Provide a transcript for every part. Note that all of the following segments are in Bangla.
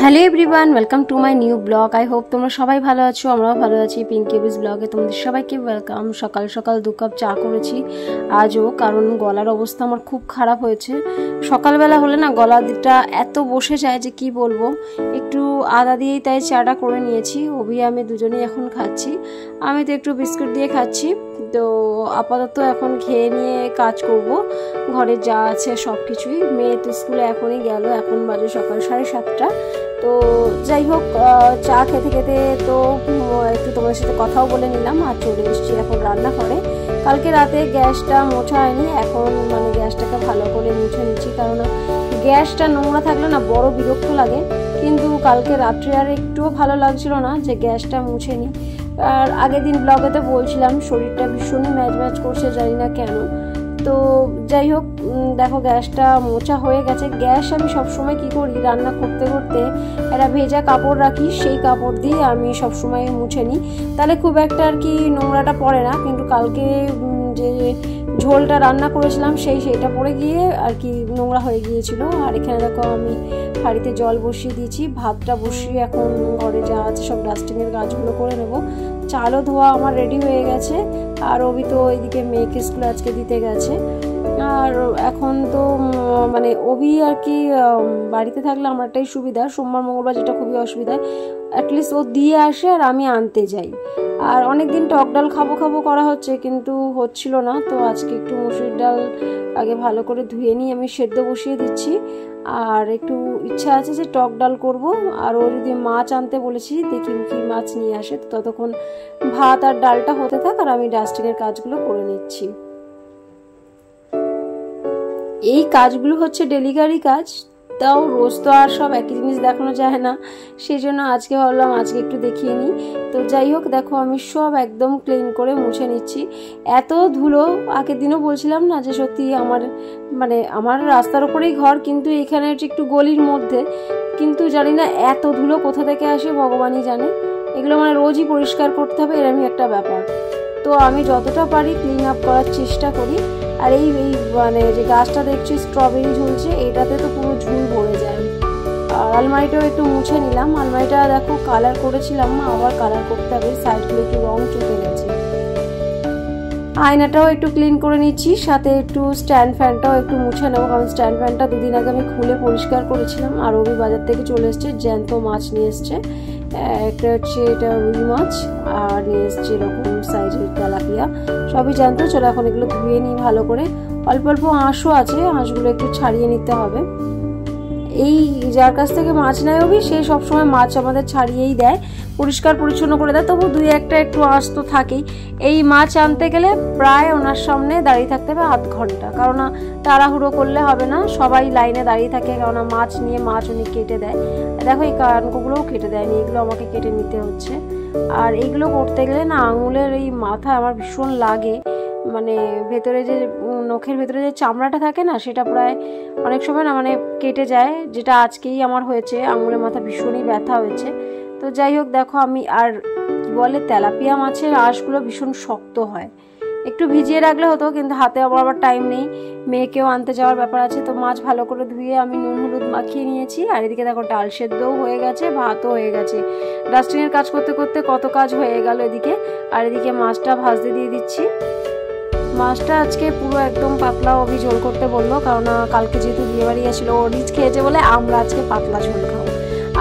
Hello everyone, welcome to my new blog. I hope তোমরা সবাই ভালো আছো, আমরাও ভালো আছি। পিঙ্কিবিস ব্লগে তোমাদের সবাইকে ওয়েলকাম। সকাল সকাল 2 কাপ চা করেছি আজও, কারণ গলার অবস্থা আমার খুব খারাপ হয়েছে। সকালবেলা হলে না গলাটা এত বসে যায় যে কি বলবো। একটু আদা দিয়েই তাই চাটা করে নিয়েছি। অভি আমি দুজনেই এখন খাচ্ছি। আমি তো একটু বিস্কুট দিয়ে খাচ্ছি। তো আপাতত এখন খেয়ে নিয়ে কাজ করব, ঘরে যা আছে সব কিছুই। মেয়ে তো স্কুলে এখনই গেল, এখন বাজে সকাল 7:30। তো যাই হোক, চা খেতে খেতে তো একটু তোমাদের সাথে কথাও বলে নিলাম আর চলে এসেছি এখন রান্না করে। কালকে রাতে গ্যাসটা মোছা হয়নি, এখন গ্যাসটাকে ভালো করে মুছে নিচ্ছি, কারণ গ্যাসটা নোংরা থাকলে না বড় বিরক্ত লাগে। কিন্তু কালকে রাত্রে আর একটুও ভালো লাগছিল না যে গ্যাসটা মুছে নিই। আর আগের দিন ব্লগেতে বলছিলাম শরীরটা ভীষণই ম্যাচ করছে, জানি না কেন। তো যাই হোক, দেখো গ্যাসটা মোছা হয়ে গেছে। গ্যাস আমি সবসময় কি করি, রান্না করতে করতে একটা ভেজা কাপড় রাখি, সেই কাপড় দিয়ে আমি সবসময় মুছে নিই, তাহলে খুব একটা আর কি নোংরাটা পড়ে না। কিন্তু কালকে যে ঝোলটা রান্না করেছিলাম সেইটা পড়ে গিয়ে আর কি নোংরা হয়ে গিয়েছিল। আর এখানে দেখো আমি হাঁড়িতে জল বসিয়ে দিয়েছি, ভাতটা বসিয়ে এখন ঘরে যা আছে সব ডাস্টিংয়ের কাজগুলো করে নেব। চালও ধোয়া আমার রেডি হয়ে গেছে। আর অভি তো ওইদিকে মেয়েকে স্কুলে আজকে দিতে গেছে। আর এখন তো অভি আর কি বাড়িতে থাকলে আমার একটাই সুবিধা, সোমবার মঙ্গলবার যেটা খুবই অসুবিধা, অ্যাটলিস্ট ও দিয়ে আসে আর আমি আনতে যাই। আর অনেকদিন টক ডাল খাবো করা হচ্ছে, কিন্তু হচ্ছিল না। তো আজকে একটু মসুর ডাল আগে ভালো করে ধুয়ে নিয়ে আমি সেদ্ধ বসিয়ে দিচ্ছি। আর একটু ইচ্ছা আছে যে টক ডাল করব। আর ও যদি মাছ আনতে বলেছি, দেখি কি মাছ নিয়ে আসে। তো ততক্ষণ ভাত আর ডালটা হতে থাক আর আমি ডাস্টিংয়ের কাজগুলো করে নিচ্ছি। এই কাজগুলো হচ্ছে ডেলিভারি কাজ, তাও রোজ তো আর সব একই জিনিস দেখানো যায় না, সেই জন্য আজকে ভাবলাম আজকে একটু দেখিয়ে নিই। তো যাই হোক, দেখো আমি সব একদম ক্লিন করে মুছে নিচ্ছি। এত ধুলো, আগের দিনও বলছিলাম না যে সত্যি আমার রাস্তার উপরেই ঘর, কিন্তু এখানে হচ্ছে একটু গলির মধ্যে, কিন্তু জানি না এত ধুলো কোথা থেকে আসে ভগবানই জানে। এগুলো রোজই পরিষ্কার করতে হবে, এরকমই একটা ব্যাপার। তো আমি যতটা পারি ক্লিন আপ করার চেষ্টা করি। আর এই যে গাছটা দেখছি স্ট্রবেরি ঝুলছে, এটাতে তো পুরো ঝুল ভরে যায়। আর আলমারিটাও একটু মুছে নিলাম। আলমারিটা দেখো কালার করেছিলাম, আবার কালার করতে হবে, সাইডগুলো একটু রং চুকে গেছে। আয়নাটাও একটু ক্লিন করে নিচ্ছি, সাথে একটু স্ট্যান্ড ফ্যানটাও একটু মুছে নেবো, কারণ স্ট্যান্ড ফ্যানটা দুদিন আগে আমি খুলে পরিষ্কার করেছিলাম। আর ওই বাজার থেকে চলে এসছে জ্যান্ত মাছ নিয়ে এসছে, একটা হচ্ছে এটা রুই মাছ, আর নিয়ে এসছে এরকম সাইজের তেলাপিয়া, সবই জ্যান্ত। চলো এখন এগুলো ধুয়ে নিই ভালো করে। অল্প অল্প আঁশও আছে, আঁশগুলো একটু ছাড়িয়ে নিতে হবে। এই যার কাছ থেকে মাছ নেয় অভি, সে সবসময় মাছ আমাদের ছাড়িয়েই দেয়, পরিষ্কার পরিচ্ছন্ন করে দেয়, তবু দুই একটা একটু আঁশ তো থাকেই। এই মাছ আনতে গেলে প্রায় ওনার সামনে দাঁড়িয়ে থাকতে হবে আধ ঘন্টা, কারণ তাড়াহুড়ো করলে হবে না, সবাই লাইনে দাঁড়িয়ে থাকে, কারণ মাছ নিয়ে মাছ উনি কেটে দেয়। দেখো এই কানকোগুলোও কেটে দেয়নি, এগুলো আমাকে কেটে নিতে হচ্ছে। আর এইগুলো করতে গেলে না আঙুলের এই মাথা আমার ভীষণ লাগে, ভেতরে যে নখের ভেতরে যে চামড়াটা থাকে না, সেটা প্রায় অনেক সময় না কেটে যায়, যেটা আজকেই আমার হয়েছে, আঙুলের মাথা ভীষণই ব্যথা হয়েছে। তো যাই হোক, দেখো আমি আর কি বলে তেলাপিয়া মাছের আঁশগুলো ভীষণ শক্ত হয়, একটু ভিজিয়ে রাখলে হতো, কিন্তু হাতে আবার টাইম নেই, মেয়েকেও আনতে যাওয়ার ব্যাপার আছে। তো মাছ ভালো করে ধুয়ে আমি নুন হলুদ মাখিয়ে নিয়েছি। আর এদিকে দেখো ডাল সেদ্ধও হয়ে গেছে, ভাতও হয়ে গেছে। ডাস্টিংয়ের কাজ করতে করতে কত কাজ হয়ে গেল এদিকে। আর এদিকে মাছটা ভাজতে দিয়ে দিচ্ছি। মাছটা আজকে পুরো একদম পাতলা অভি ঝোল করতে বললো, কারণ কালকে যেহেতু বিয়ে বাড়ি গেছিলো, ও রিচ খেয়েছে বলে আমরা আজকে পাতলা ঝোল খাবো।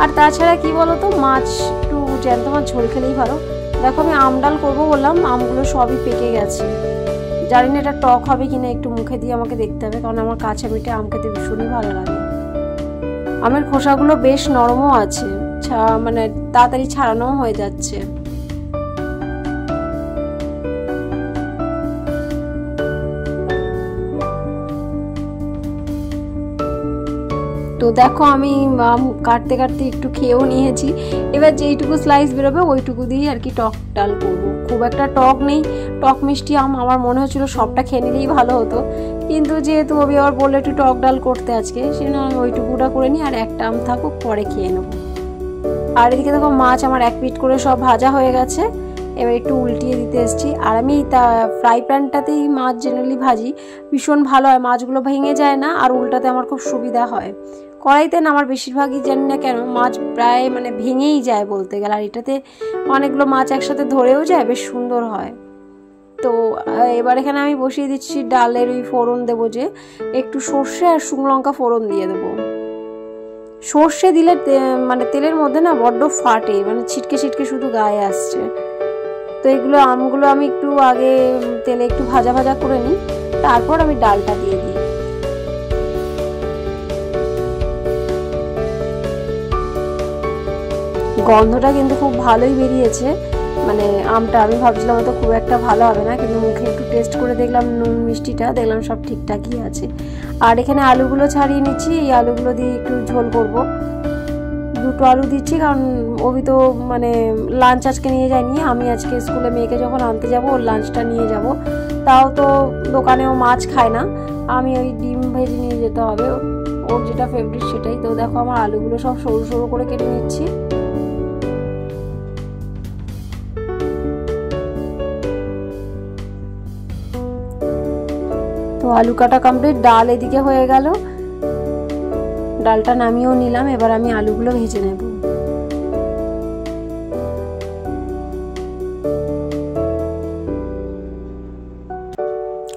আর তাছাড়া কি বলতো, মাছ একটু জ্যান্ত মাছ ঝোল খেলেই ভালো। দেখো আমি আম ডাল করবো বললাম, আমগুলো সবই পেকে গেছে, জানি না এটা টক হবে কিনা, একটু মুখে দিয়ে আমাকে দেখতে হবে, কারণ আমার কাঁচা মিঠে আম খেতে ভীষণই ভালো লাগে। আমের খোসাগুলো বেশ নরমও আছে, তাড়াতাড়ি ছাড়ানোও হয়ে যাচ্ছে। তো দেখো আমি কাটতে কাটতে একটু খেয়েও নিয়েছি। এবার যেইটুকু স্লাইস বেরোবে ওইটুকু দিয়ে আর কি টক ডাল করবো। খুব একটা টক নেই, টক মিষ্টি আম, আমার মনে হচ্ছিল সবটা খেয়ে নিলেই ভালো হতো, কিন্তু যেহেতু অভি আবার বললো একটু টক ডাল করতে আজকে, সেজন্য আমি ওইটুকুটা করে নিই, আর একটা আম থাকুক, পরে খেয়ে নেবো। আর এদিকে দেখো মাছ আমার এক পিঠ করে সব ভাজা হয়ে গেছে, এবার একটু উল্টিয়ে দিতে এসেছি। আর আমি ফ্রাই প্যানটাতেই মাছ জেনারেলি ভাজি, ভীষণ ভালো হয়, মাছগুলো ভেঙে যায় না, আর উল্টাতে আমার খুব সুবিধা হয়। কড়াইতে না আমার বেশিরভাগই জানি না কেন মাছ প্রায় মানে ভেঙেই যায় বলতে গেলে, আর এটাতে অনেকগুলো মাছ একসাথে ধরেও যায়, বেশ সুন্দর হয়। তো এবার এখানে আমি বসিয়ে দিচ্ছি ডালের ওই ফোড়ন দেবো, যে একটু সর্ষে আর শুকনো লঙ্কা ফোড়ন দিয়ে দেবো। সর্ষে দিলে মানে তেলের মধ্যে না বড্ড ফাটে, মানে ছিটকে ছিটকে শুধু গায়ে আসছে। তো এগুলো আমগুলো আমি একটু আগে তেলে একটু ভাজা ভাজা করে নিই, তারপর আমি ডালটা দিয়ে দিই। গন্ধটা কিন্তু খুব ভালোই বেরিয়েছে, মানে আমটা আমি ভাবছিলাম হয়তো খুব একটা ভালো হবে না, কিন্তু মুখে একটু টেস্ট করে দেখলাম নুন মিষ্টিটা দেখলাম সব ঠিকঠাকই আছে। আর এখানে আলুগুলো ছাড়িয়ে নিচ্ছি, এই আলুগুলো দিয়ে একটু ঝোল করব। দুটো আলু দিচ্ছি কারণ ওই তো মানে লাঞ্চ আজকে নিয়ে যায়নি, আমি আজকে স্কুলে মেয়েকে যখন আনতে যাব ওর লাঞ্চটা নিয়ে যাব। তাও তো দোকানেও মাছ খায় না, আমি ওই ডিম ভেজে নিয়ে যেতে হবে, ওর যেটা ফেভারিট সেটাই। তো দেখো আমার আলুগুলো সব সরু সরু করে কেটে নিচ্ছি। তো আলু কাটা কমপ্লিট, ডাল এদিকে হয়ে গেল, ডালটা নামিয়েও নিলাম। এবার আমি আলুগুলো ভেজে নেব।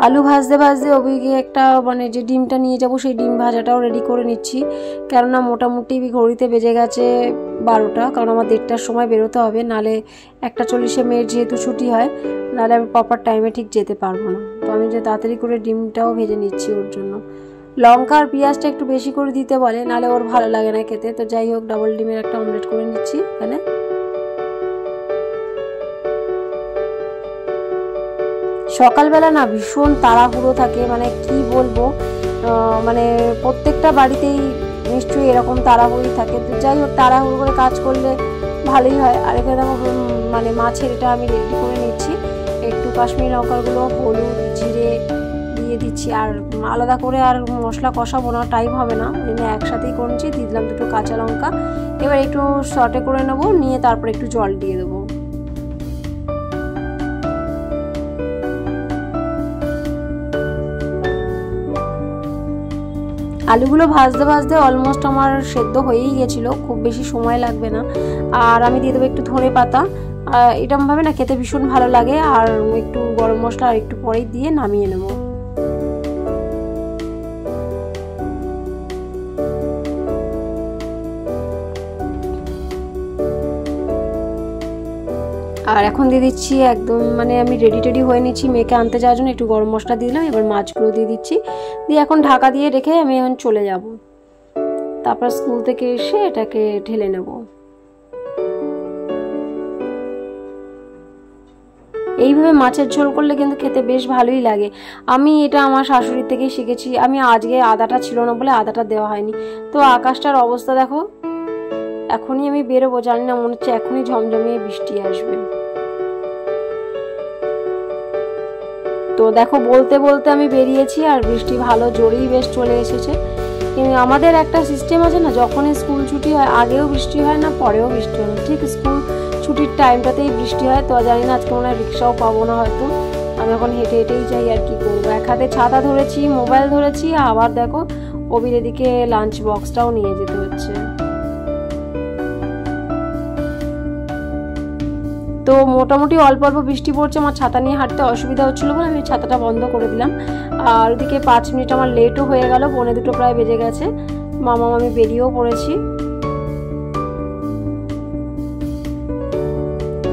আলু ভাজতে ভাজতে ওদিকে একটা মানে যে ডিমটা নিয়ে যাব সেই ডিম ভাজাটাও রেডি করে নিচ্ছি, কেননা মোটামুটি ঘড়িতে বেজে গেছে 12টা, কারণ আমার 1টার সময় বেরোতে হবে, নালে 1:40 মেয়ের যেহেতু ছুটি হয়, নাহলে আমি প্রপার টাইমে ঠিক যেতে পারবো না। তো আমি যে তাড়াতাড়ি করে ডিমটাও ভেজে নিচ্ছি ওর জন্য। লঙ্কা আর পেঁয়াজটা একটু বেশি করে দিতে বলে, নাহলে ওর ভালো লাগে না খেতে। তো যাই হোক, ডাবল ডিমের একটা অমলেট করে নিচ্ছি এখানে। সকালবেলা না ভীষণ তাড়াহুড়ো থাকে, মানে কি বলবো, মানে প্রত্যেকটা বাড়িতেই নিশ্চয়ই এরকম তাড়াহুড়োই থাকে। তো যাই হোক, তাড়াহুড়ো করে কাজ করলে ভালোই হয়। আর এখানে মানে মাছের এটা আমি রেডি করে নিচ্ছি, একটু কাশ্মীরি লঙ্কাগুলো, হলুদ, জিরে দিয়ে দিচ্ছি। আর আলাদা করে আর মশলা কষাবো না, টাইম হবে না, একসাথেই করছি। দিয়ে দিলাম 2টো কাঁচা লঙ্কা, এবার একটু সটে করে নেবো, নিয়ে তারপর একটু জল দিয়ে দেবো। আলুগুলো ভাজতে ভাজতে অলমোস্ট আমার সেদ্ধ হয়েই গেছিলো, খুব বেশি সময় লাগবে না। আর আমি দিয়ে দেবো একটু ধনে পাতা, এরকমভাবে না খেতে ভীষণ ভালো লাগে। আর একটু গরম মশলা আর একটু পরেই দিয়ে নামিয়ে নেব। আর এখন দিয়ে দিচ্ছি একদম, মানে আমি রেডি হয়ে নিচ্ছি মেয়েকে আনতে যাওয়ার জন্য, একটু গরম মশলা দিয়ে দিলাম। এবার মাছগুলো দিয়ে দিচ্ছি, দিয়ে এখন ঢাকা দিয়ে রেখে আমি এখন চলে যাব। তারপর স্কুল থেকে এসে এটাকে ঢেলে নেব। এইভাবে মাছের ঝোল করলে কিন্তু খেতে বেশ ভালোই লাগে। আমি এটা আমার শাশুড়ির থেকেই শিখেছি। আমি আজকে আদাটা ছিল না বলে আদাটা দেওয়া হয়নি। তো আকাশটার অবস্থা দেখো, এখনই আমি বেরোবো, জানি না, মনে হচ্ছে এখনই ঝমঝমিয়ে বৃষ্টি আসবে। তো দেখো বলতে বলতে আমি বেরিয়েছি, আর বৃষ্টি ভালো জোরেই বেশ চলে এসেছে। কিন্তু আমাদের একটা সিস্টেম আছে না, যখনই স্কুল ছুটি হয় আগেও বৃষ্টি হয় না, পরেও বৃষ্টি হয় না, ঠিক স্কুল ছুটির টাইমটাতেই বৃষ্টি হয়। তো জানি না আজকে মনে হয় রিক্সাও পাবো না হয়তো, আমি এখন হেঁটে হেঁটেই যাই। আর কি করবো, এক হাতে ছাতা ধরেছি, মোবাইল ধরেছি, আবার দেখো ওবির এদিকে লাঞ্চ বক্সটাও নিয়ে যেতে হচ্ছে। তো মোটামুটি অল্প অল্প বৃষ্টি পড়ছে, আমার ছাতা নিয়ে হাঁটতে অসুবিধা হচ্ছিলো বলে আমি ছাতাটা বন্ধ করে দিলাম। আর ওদিকে 5 মিনিট আমার লেটও হয়ে গেল, 1:45 প্রায় বেজে গেছে। মামা আমি বেরিয়েও পড়েছি।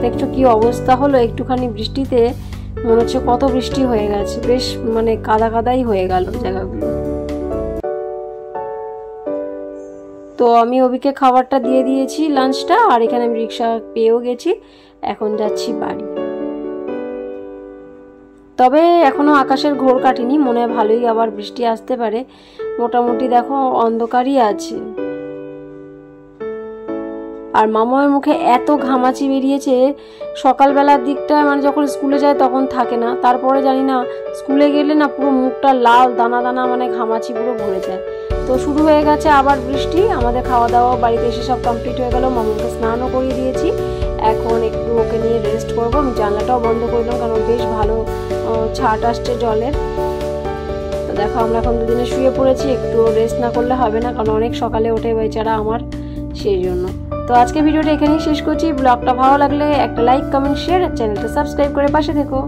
দেখছো কি অবস্থা হলো, একটুখানি বৃষ্টিতে মনে হচ্ছে কত বৃষ্টি হয়ে গেছে, বেশ মানে কাদা কাদাই হয়ে গেল জায়গাগুলো। তো আমি ওবিকে খাবারটা দিয়ে দিয়েছি, লাঞ্চটা, আর এখানে আমি রিক্সা পেয়েও গেছি, এখন যাচ্ছি বাড়ি। তবে এখনো আকাশের ঘোর কাটেনি, মনে হয় ভালোই আবার বৃষ্টি আসতে পারে। মোটামুটি দেখো অন্ধকারই আছে। আর মামার মুখে এত ঘামাচি বেরিয়েছে, সকালবেলার দিকটা মানে যখন স্কুলে যায় তখন থাকে না, তারপরে জানি না স্কুলে গেলে না পুরো মুখটা লাল, দানা দানা, মানে ঘামাচি পুরো ভরে যায়। তো শুরু হয়ে গেছে আবার বৃষ্টি। আমাদের খাওয়া দাওয়া বাড়িতে এসে সব কমপ্লিট হয়ে গেল, মামাকে স্নানও করিয়ে দিয়েছি। এখন একটু ওকে নিয়ে রেস্ট করবো। আমি জানলাটাও বন্ধ করলাম, কারণ বেশ ভালো ছাট আসছে জলের। তো দেখো আমরা এখন দুদিনে শুয়ে পড়েছি, একটু রেস্ট না করলে হবে না, কারণ অনেক সকালে ওঠে বেচারা আমার, সেই জন্য। তো আজকে ভিডিওটা এখানেই শেষ করছি। ব্লগটা ভালো লাগলে একটা লাইক, কমেন্ট, শেয়ার আর চ্যানেলটা সাবস্ক্রাইব করে পাশে থেকো।